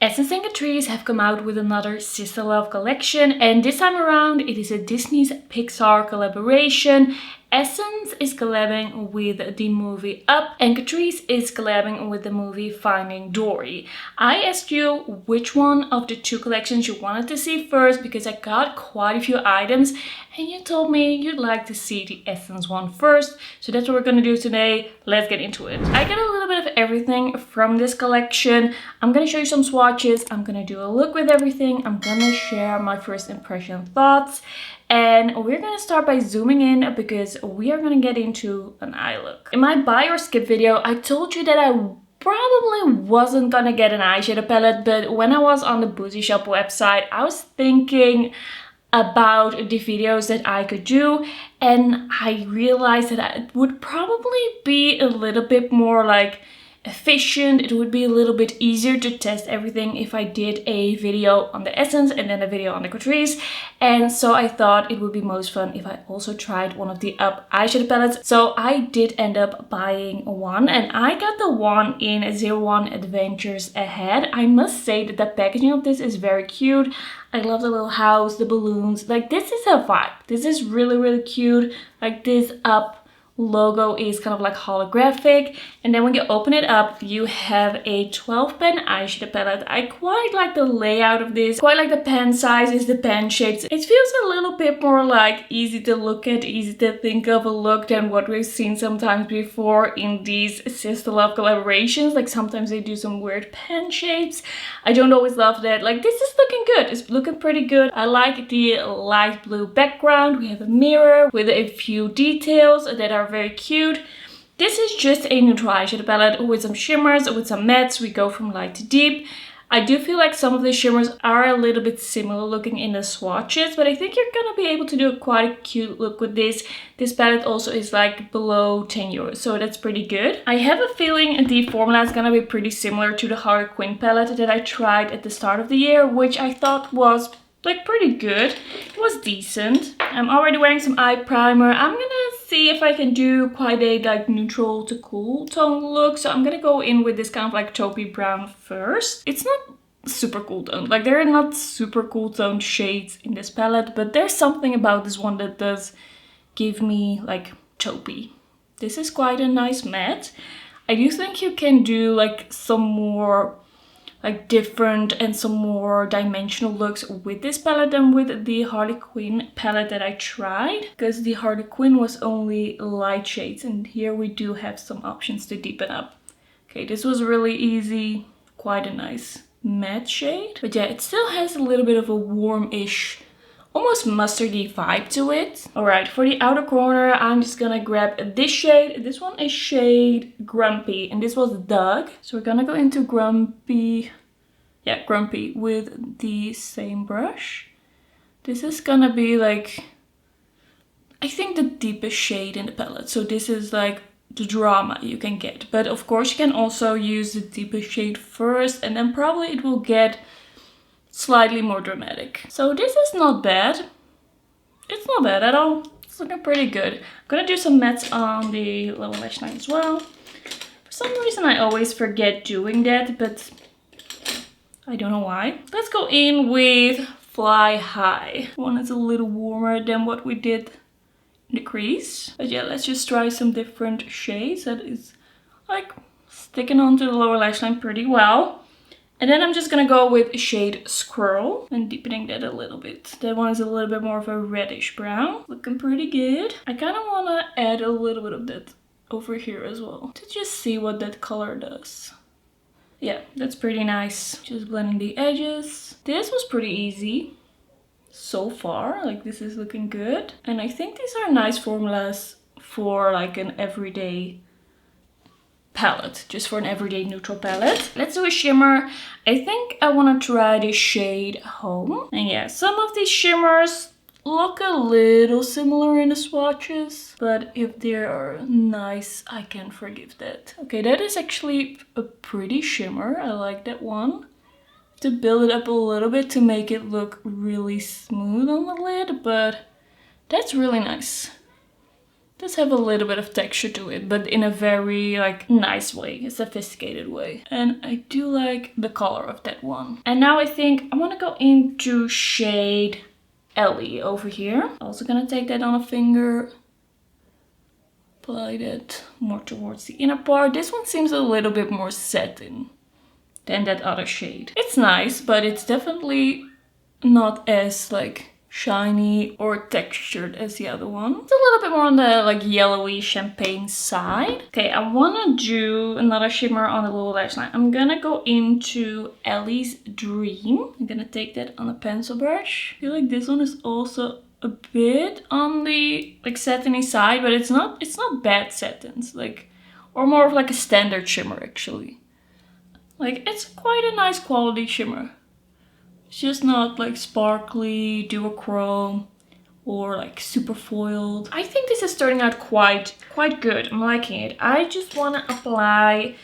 Essence and Catrice have come out with another Sisterlove collection, and this time around it is a Disney's Pixar collaboration. Essence is collabing with the movie Up, and Catrice is collabing with the movie Finding Dory. I asked you which one of the two collections you wanted to see first because I got quite a few items, and you told me you'd like to see the Essence one first. So that's what we're gonna do today. Let's get into it. I got a little bit of everything from this collection. I'm gonna show you some swatches. I'm gonna do a look with everything. I'm gonna share my first impression thoughts. And we're gonna start by zooming in because we are gonna get into an eye look. In my buy or skip video, I told you that I probably wasn't gonna get an eyeshadow palette, but when I was on the Boozy Shop website, I was thinking about the videos that I could do, and I realized that it would probably be a little bit more like efficient. It would be a little bit easier to test everything if I did a video on the Essence and then a video on the Catrice. And so I thought it would be most fun if I also tried one of the Up eyeshadow palettes. So I did end up buying one, and I got the one in 01 Adventures Ahead. I must say that the packaging of this is very cute. I love the little house, the balloons. Like, this is a vibe. This is really cute. Like, this Up logo is kind of like holographic, and then when you open it up you have a 12 pen eyeshadow palette. I quite like the layout of this, quite like the pen sizes, the pen shapes. It feels a little bit more like easy to look at, easy to think of a look than what we've seen sometimes before in these Sisterlove collaborations. Like, sometimes they do some weird pen shapes. I don't always love that. Like, this is looking good. It's looking pretty good. I like the light blue background. We have a mirror with a few details that are very cute. This is just a neutral eyeshadow palette with some shimmers, with some mattes. We go from light to deep. I do feel like some of the shimmers are a little bit similar looking in the swatches, but I think you're gonna be able to do quite a cute look with this. This palette also is like below 10 euros, so that's pretty good. I have a feeling the formula is gonna be pretty similar to the Harlequin palette that I tried at the start of the year, which I thought was like pretty good. It was decent. I'm already wearing some eye primer. I'm gonna see if I can do quite a like neutral to cool tone look. So I'm gonna go in with this kind of like taupey brown first. It's not super cool tone. Like, there are not super cool tone shades in this palette, but there's something about this one that does give me like taupey. This is quite a nice matte. I do think you can do like some more like different and some more dimensional looks with this palette than with the Harlequin palette that I tried, because the Harlequin was only light shades, and here we do have some options to deepen up. Okay, this was really easy, quite a nice matte shade, but yeah, it still has a little bit of a warmish, almost mustardy vibe to it. All right, for the outer corner, I'm just gonna grab this shade. This one is shade Grumpy, and this was Dusk. So we're gonna go into Grumpy, yeah, Grumpy with the same brush. This is gonna be like, I think, the deepest shade in the palette. So this is like the drama you can get. But of course you can also use the deepest shade first, and then probably it will get slightly more dramatic. So this is not bad. It's not bad at all. It's looking pretty good. I'm gonna do some mattes on the lower lash line as well. For some reason I always forget doing that, but I don't know why. Let's go in with Fly High. One is a little warmer than what we did in the crease. But yeah, let's just try some different shades. That is like sticking onto the lower lash line pretty well. And then I'm just gonna go with shade Squirrel and deepening that a little bit. That one is a little bit more of a reddish brown. Looking pretty good. I kind of want to add a little bit of that over here as well, to just see what that color does. Yeah, that's pretty nice. Just blending the edges. This was pretty easy so far. Like, this is looking good. And I think these are nice formulas for like an everyday palette, just for an everyday neutral palette. Let's do a shimmer. I think I want to try the shade Home. And yeah, some of these shimmers look a little similar in the swatches, but if they are nice, I can forgive that. Okay, that is actually a pretty shimmer. I like that one. To build it up a little bit to make it look really smooth on the lid, but that's really nice. does have a little bit of texture to it, but in a very like nice way, a sophisticated way. And I do like the color of that one. And now I think I want to go into shade Ellie over here. Also gonna take that on a finger. Apply that more towards the inner part. This one seems a little bit more satin than that other shade. It's nice, but it's definitely not as like shiny or textured as the other one. It's a little bit more on the like yellowy champagne side. Okay, I want to do another shimmer on the little lash line. I'm gonna go into Ellie's Dream. I'm gonna take that on a pencil brush. I feel like this one is also a bit on the like satiny side, but it's not bad satins, like, or more of like a standard shimmer actually. Like, it's quite a nice quality shimmer. It's just not like sparkly, duochrome, or like super foiled. I think this is turning out quite good. I'm liking it. I just want to apply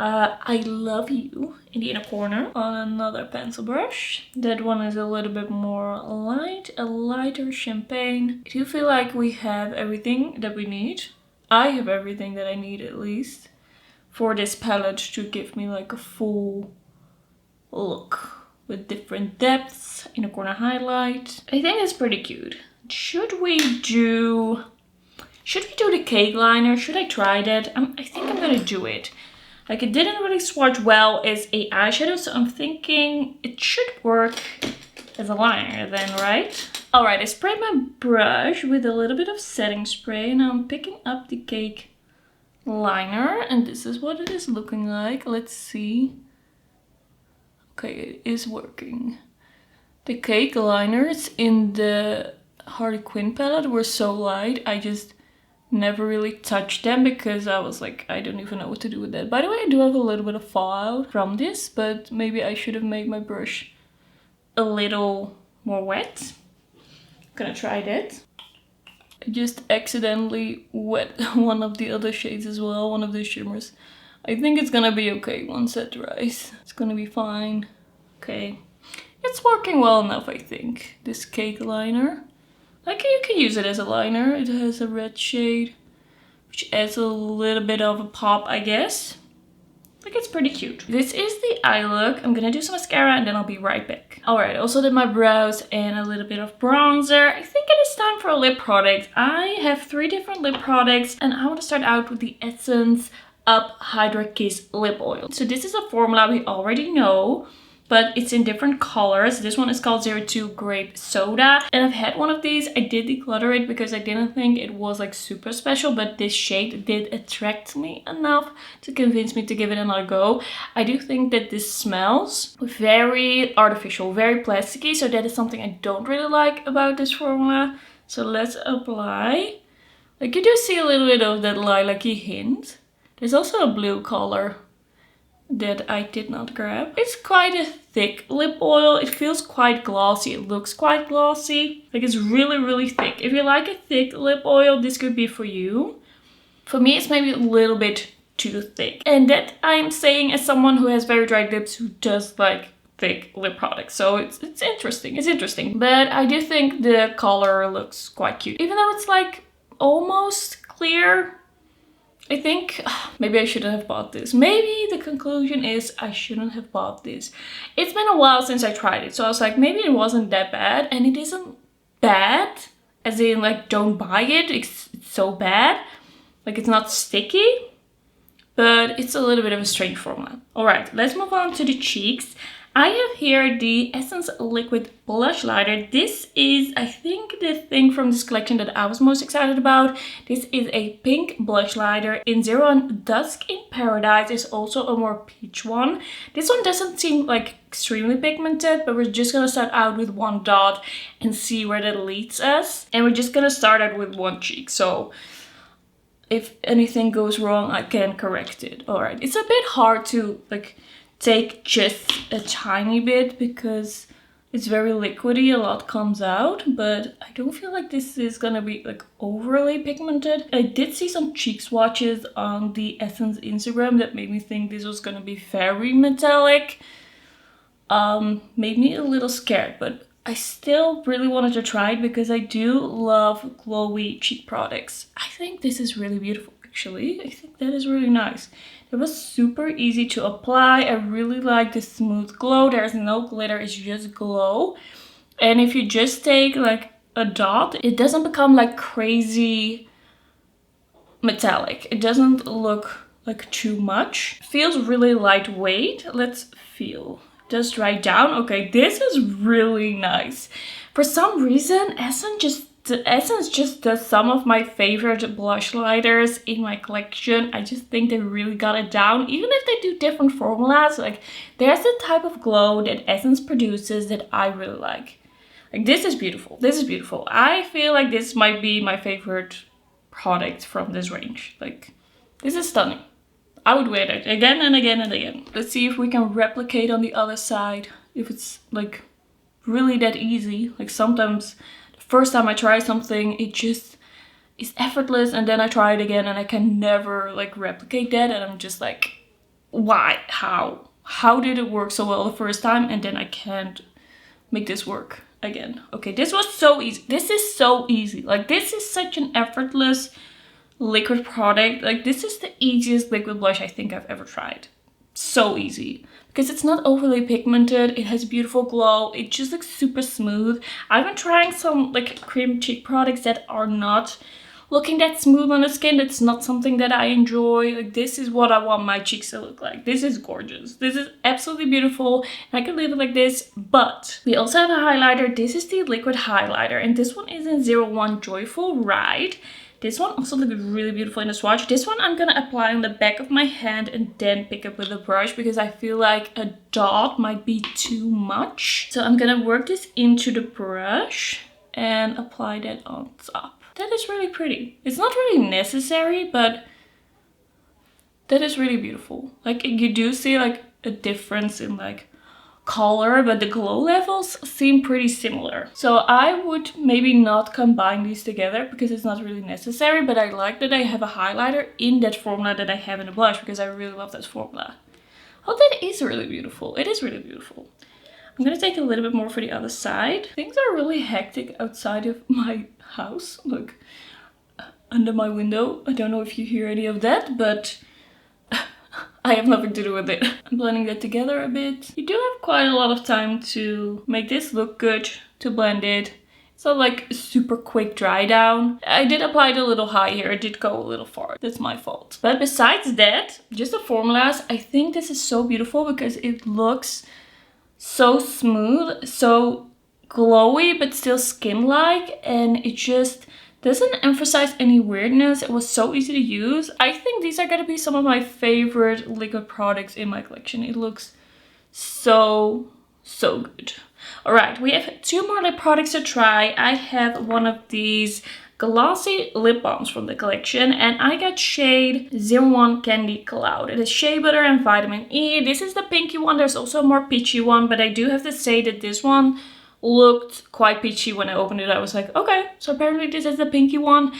I Love You in the inner corner on another pencil brush. That one is a little bit more light, a lighter champagne. I do feel like we have everything that we need. I have everything that I need at least for this palette to give me like a full look with different depths, inner corner highlight. I think it's pretty cute. Should we do the cake liner? Should I try that? I think I'm gonna do it. Like, it didn't really swatch well as a eyeshadow, so I'm thinking it should work as a liner then, right? Alright, I sprayed my brush with a little bit of setting spray. Now I'm picking up the cake liner, and this is what it is looking like. Let's see. Okay, it is working. The cake liners in the Harley Quinn palette were so light, I just never really touched them because I was like, I don't even know what to do with that. By the way, I do have a little bit of fallout from this, but maybe I should have made my brush a little more wet. I'm gonna try that. I just accidentally wet one of the other shades as well, one of the shimmers. I think it's gonna be okay once that dries. It's gonna be fine. Okay. It's working well enough, I think, this cake liner. Like, you can use it as a liner. It has a red shade, which adds a little bit of a pop, I guess. Like, it's pretty cute. This is the eye look. I'm gonna do some mascara and then I'll be right back. Alright, also did my brows and a little bit of bronzer. I think it is time for a lip product. I have 3 different lip products and I want to start out with the Essence Up Hydra Kiss Lip Oil. So this is a formula we already know, but it's in different colors. This one is called 02 Grape Soda. And I've had one of these. I did declutter it because I didn't think it was like super special, but this shade did attract me enough to convince me to give it another go. I do think that this smells very artificial, very plasticky. So that is something I don't really like about this formula. So let's apply. Like, you do see a little bit of that lilac-y hint. There's also a blue color that I did not grab. It's quite a thick lip oil. It feels quite glossy. It looks quite glossy. Like, it's really thick. If you like a thick lip oil, this could be for you. For me, it's maybe a little bit too thick. And that I'm saying as someone who has very dry lips who does like thick lip products. So it's interesting. It's interesting. But I do think the color looks quite cute. Even though it's like almost clear, I think maybe I shouldn't have bought this. Maybe the conclusion is I shouldn't have bought this. It's been a while since I tried it. So I was like, maybe it wasn't that bad. And it isn't bad. As in, like, don't buy it. It's so bad. Like, it's not sticky. But it's a little bit of a strange formula. Alright, let's move on to the cheeks. I have here the Essence Liquid Blushlighter. This is, I think, the thing from this collection that I was most excited about. This is a pink blushlighter in 01 Dusk in Paradise. Is also a more peach one. This one doesn't seem like extremely pigmented, but we're just gonna start out with 1 dot and see where that leads us. And we're just gonna start out with 1 cheek. So if anything goes wrong, I can correct it. Alright, it's a bit hard to like take just a tiny bit because it's very liquidy, a lot comes out, but I don't feel like this is gonna be like overly pigmented. I did see some cheek swatches on the Essence Instagram that made me think this was gonna be very metallic. Made me a little scared, but I still really wanted to try it because I do love glowy cheek products. I think this is really beautiful, actually. I think that is really nice. It was super easy to apply. I really like the smooth glow. There's no glitter, it's just glow. And if you just take like a dot, it doesn't become like crazy metallic. It doesn't look like too much. It feels really lightweight. Let's feel. Just right down. Okay, this is really nice. For some reason, Essence just does some of my favorite blush lighters in my collection. I just think they really got it down. Even if they do different formulas, like there's a type of glow that Essence produces that I really like. Like this is beautiful. This is beautiful. I feel like this might be my favorite product from this range. Like this is stunning. I would wear it again and again and again. Let's see if we can replicate on the other side. If it's like really that easy. Like sometimes the first time I try something, it just is effortless. And then I try it again and I can never like replicate that. And I'm just like, why? How? How did it work so well the first time? And then I can't make this work again. Okay, this was so easy. This is so easy. Like this is such an effortless liquid product. Like this is the easiest liquid blush I think I've ever tried. So easy because it's not overly pigmented. It has beautiful glow. It just looks super smooth. I've been trying some like cream cheek products that are not looking that smooth on the skin. That's not something that I enjoy. Like this is what I want my cheeks to look like. This is gorgeous. This is absolutely beautiful. And I can leave it like this. But we also have a highlighter. This is the liquid highlighter. And this one is in 01 Joyful Ride. This one also looks really beautiful in the swatch. This one I'm gonna apply on the back of my hand and then pick up with a brush because I feel like a dot might be too much. So I'm gonna work this into the brush and apply that on top. That is really pretty. It's not really necessary, but that is really beautiful. Like you do see like a difference in like color, but the glow levels seem pretty similar. So I would maybe not combine these together because it's not really necessary, but I like that I have a highlighter in that formula that I have in the blush because I really love that formula. Oh, that is really beautiful. It is really beautiful. I'm gonna take a little bit more for the other side. Things are really hectic outside of my house. Look, under my window. I don't know if you hear any of that, but I have nothing to do with it. I'm blending that together a bit. You do have quite a lot of time to make this look good, to blend it. It's not like a super quick dry down. I did apply it a little high here. It did go a little far. That's my fault. But besides that, just the formulas, I think this is so beautiful because it looks so smooth, so glowy, but still skin-like. And it just doesn't emphasize any weirdness. It was so easy to use. I think these are gonna be some of my favorite liquid products in my collection. It looks so good. All right, we have two more lip products to try. I have one of these glossy lip balms from the collection and I got shade 01 Candy Cloud. It is shea butter and vitamin E. This is the pinky one. There's also a more peachy one, but I do have to say that this one looked quite peachy when I opened it. I was like, okay, so apparently this is the pinky one.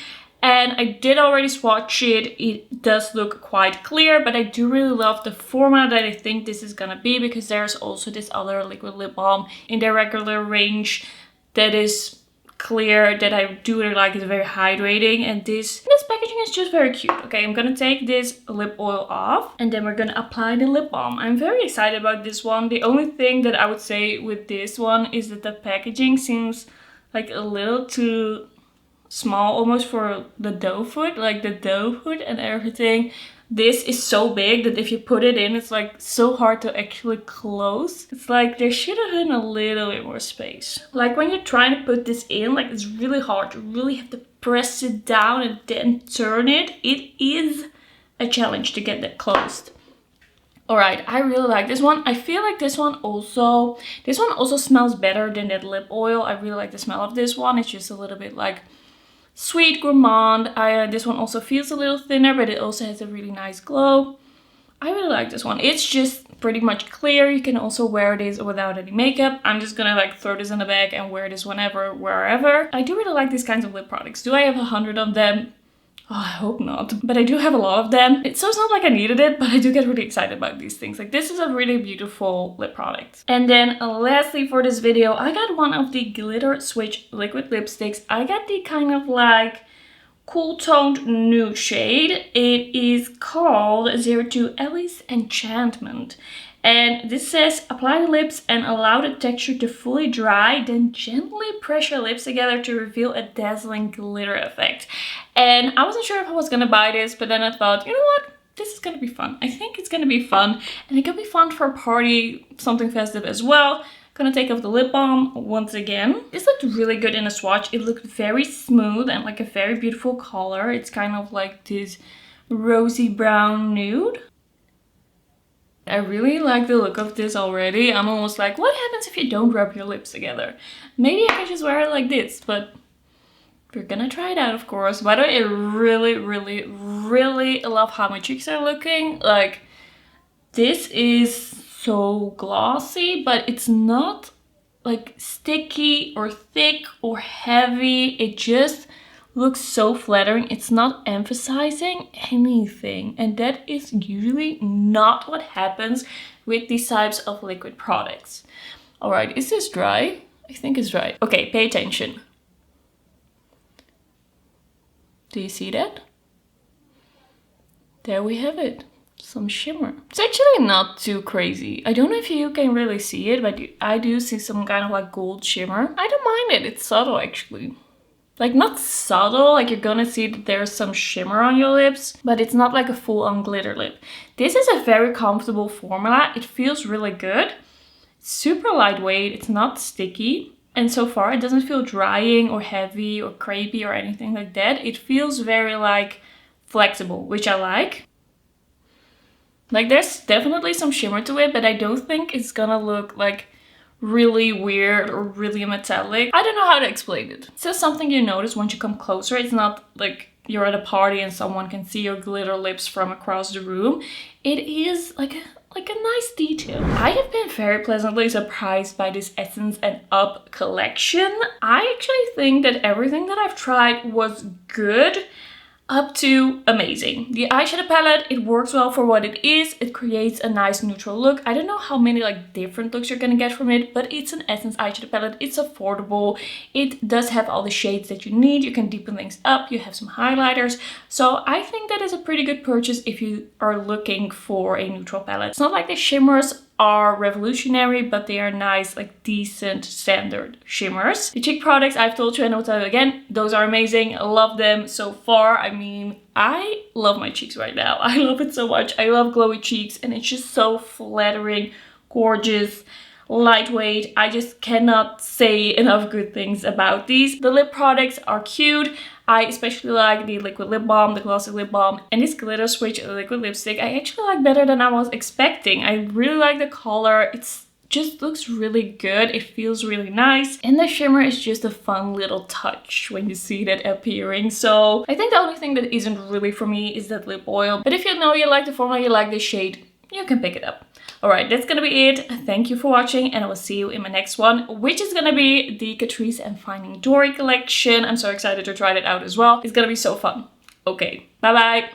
And I did already swatch it. It does look quite clear, but I do really love the formula that I think this is gonna be because there's also this other liquid lip balm in their regular range that is clear that I do really like. It's very hydrating, and this packaging is just very cute. Okay, I'm gonna take this lip oil off and then we're gonna apply the lip balm. I'm very excited about this one. The only thing that I would say with this one is that the packaging seems like a little too small almost for the doe foot, like the doe foot and everything. This is so big that if you put it in, it's like so hard to actually close. It's like there should have been a little bit more space. Like when you're trying to put this in, like it's really hard. You really have to press it down and then turn it. It is a challenge to get that closed. All right, I really like this one. I feel like this one also smells better than that lip oil. I really like the smell of this one. It's just a little bit like sweet gourmand. This one also feels a little thinner, but it also has a really nice glow. I really like this one. It's just pretty much clear. You can also wear this without any makeup. I'm just gonna like throw this in the bag and wear this whenever, wherever. I do really like these kinds of lip products. Do I have 100 of them? Oh, I hope not. But I do have a lot of them. So it's not like I needed it, but I do get really excited about these things. Like, this is a really beautiful lip product. And then lastly for this video, I got one of the Glitter Switch liquid lipsticks. I got the kind of like cool toned nude shade. It is called 02 Ellie's Enchantment. And this says, apply the lips and allow the texture to fully dry, then gently press your lips together to reveal a dazzling glitter effect. And I wasn't sure if I was gonna buy this, but then I thought, you know what? This is gonna be fun. I think it's gonna be fun, and it could be fun for a party, something festive as well. Gonna take off the lip balm once again. This looked really good in a swatch. It looked very smooth and like a very beautiful color. It's kind of like this rosy brown nude. I really like the look of this already. I'm almost like, what happens if you don't rub your lips together? Maybe I can just wear it like this, but we're gonna try it out, of course. By the way, I really, really, really love how my cheeks are looking. Like, this is so glossy, but it's not like sticky or thick or heavy. It just looks so flattering. It's not emphasizing anything, and that is usually not what happens with these types of liquid products. All right, is this dry? I think it's dry. Okay, pay attention. Do you see that? There we have it. Some shimmer. It's actually not too crazy. I don't know if you can really see it, but I do see some kind of like gold shimmer. I don't mind it. It's subtle actually. Like, not subtle, like you're gonna see that there's some shimmer on your lips, but it's not like a full-on glitter lip. This is a very comfortable formula. It feels really good. It's super lightweight. It's not sticky. And so far, it doesn't feel drying or heavy or crepey or anything like that. It feels very like flexible, which I like. Like, there's definitely some shimmer to it, but I don't think it's gonna look like really weird or really metallic. I don't know how to explain it. It's just something you notice once you come closer. It's not like you're at a party and someone can see your glitter lips from across the room. It is like a nice detail. I have been very pleasantly surprised by this Essence and Up collection. I actually think that everything that I've tried was good, up to amazing. The eyeshadow palette, it works well for what it is. It creates a nice neutral look. I don't know how many like different looks you're gonna get from it, but it's an Essence eyeshadow palette. It's affordable. It does have all the shades that you need. You can deepen things up. You have some highlighters. So I think that is a pretty good purchase if you are looking for a neutral palette. It's not like the shimmers are revolutionary, but they are nice, like decent standard shimmers. The cheek products, I've told you and I'll tell you again, those are amazing. I love them so far. I mean, I love my cheeks right now. I love it so much. I love glowy cheeks, and it's just so flattering, gorgeous, lightweight. I just cannot say enough good things about these. The lip products are cute. I especially like the liquid lip balm, the glossy lip balm, and this Glitter Switch liquid lipstick. I actually like better than I was expecting. I really like the color. It's just looks really good. It feels really nice, and the shimmer is just a fun little touch when you see that appearing. So I think the only thing that isn't really for me is that lip oil, but if you know you like the formula, you like the shade, you can pick it up. Alright, that's gonna be it. Thank you for watching, and I will see you in my next one, which is gonna be the Catrice and Finding Dory collection. I'm so excited to try that out as well. It's gonna be so fun. Okay, bye bye!